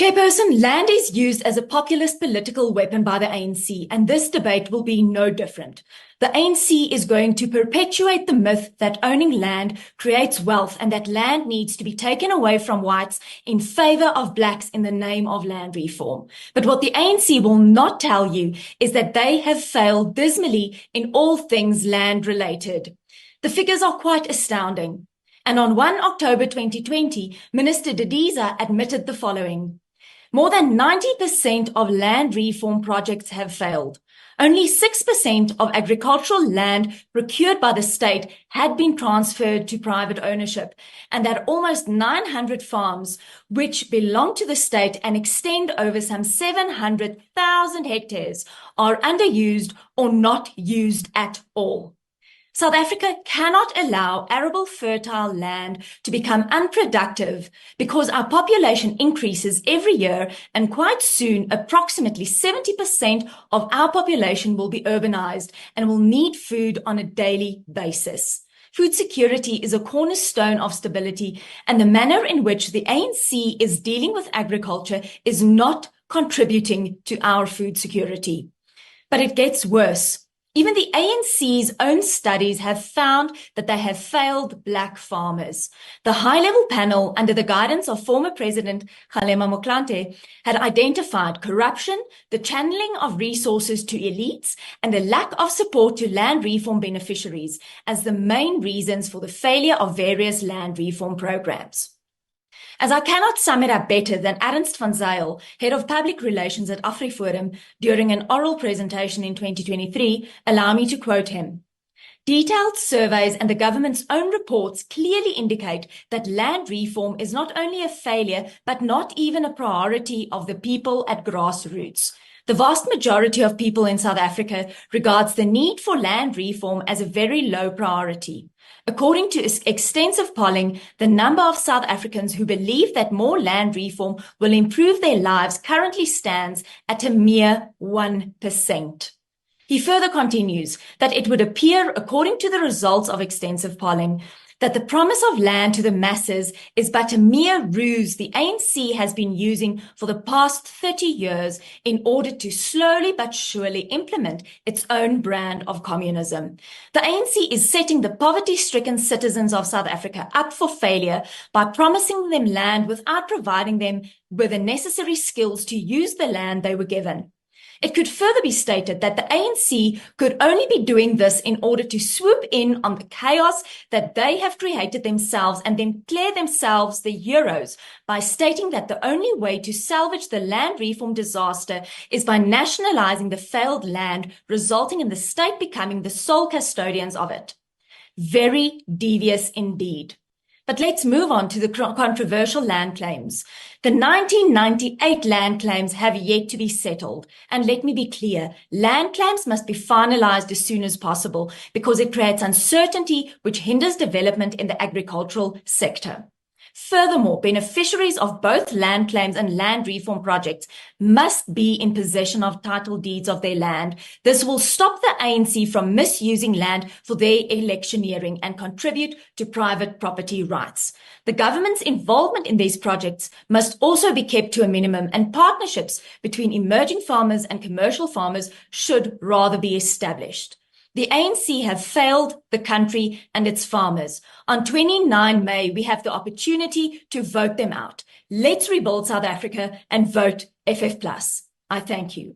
Chairperson, land is used as a populist political weapon by the ANC, and this debate will be no different. The ANC is going to perpetuate the myth that owning land creates wealth and that land needs to be taken away from whites in favor of blacks in the name of land reform. But what the ANC will not tell you is that they have failed dismally in all things land related. The figures are quite astounding. And on 1 October 2020, Minister Didiza admitted the following. More than 90% of land reform projects have failed. Only 6% of agricultural land procured by the state had been transferred to private ownership, and that almost 900 farms, which belong to the state and extend over some 700,000 hectares, are underused or not used at all. South Africa cannot allow arable fertile land to become unproductive because our population increases every year, and quite soon approximately 70% of our population will be urbanized and will need food on a daily basis. Food security is a cornerstone of stability, and the manner in which the ANC is dealing with agriculture is not contributing to our food security. But it gets worse. Even the ANC's own studies have found that they have failed black farmers. The high-level panel, under the guidance of former President Kgalema Motlanthe, had identified corruption, the channeling of resources to elites, and the lack of support to land reform beneficiaries as the main reasons for the failure of various land reform programs. As I cannot sum it up better than Ernst van Zyl, Head of Public Relations at AfriForum, during an oral presentation in 2023, allow me to quote him. Detailed surveys and the government's own reports clearly indicate that land reform is not only a failure, but not even a priority of the people at grassroots. The vast majority of people in South Africa regards the need for land reform as a very low priority. According to extensive polling, the number of South Africans who believe that more land reform will improve their lives currently stands at a mere 1%. He further continues that it would appear, according to the results of extensive polling, that the promise of land to the masses is but a mere ruse the ANC has been using for the past 30 years in order to slowly but surely implement its own brand of communism. The ANC is setting the poverty-stricken citizens of South Africa up for failure by promising them land without providing them with the necessary skills to use the land they were given. It could further be stated that the ANC could only be doing this in order to swoop in on the chaos that they have created themselves and then declare themselves the heroes by stating that the only way to salvage the land reform disaster is by nationalizing the failed land, resulting in the state becoming the sole custodians of it. Very devious indeed. But let's move on to the controversial land claims. The 1998 land claims have yet to be settled. And let me be clear, land claims must be finalized as soon as possible because it creates uncertainty which hinders development in the agricultural sector. Furthermore, beneficiaries of both land claims and land reform projects must be in possession of title deeds of their land. This will stop the ANC from misusing land for their electioneering and contribute to private property rights. The government's involvement in these projects must also be kept to a minimum, and partnerships between emerging farmers and commercial farmers should rather be established. The ANC have failed the country and its farmers. On 29 May, we have the opportunity to vote them out. Let's rebuild South Africa and vote FF+. I thank you.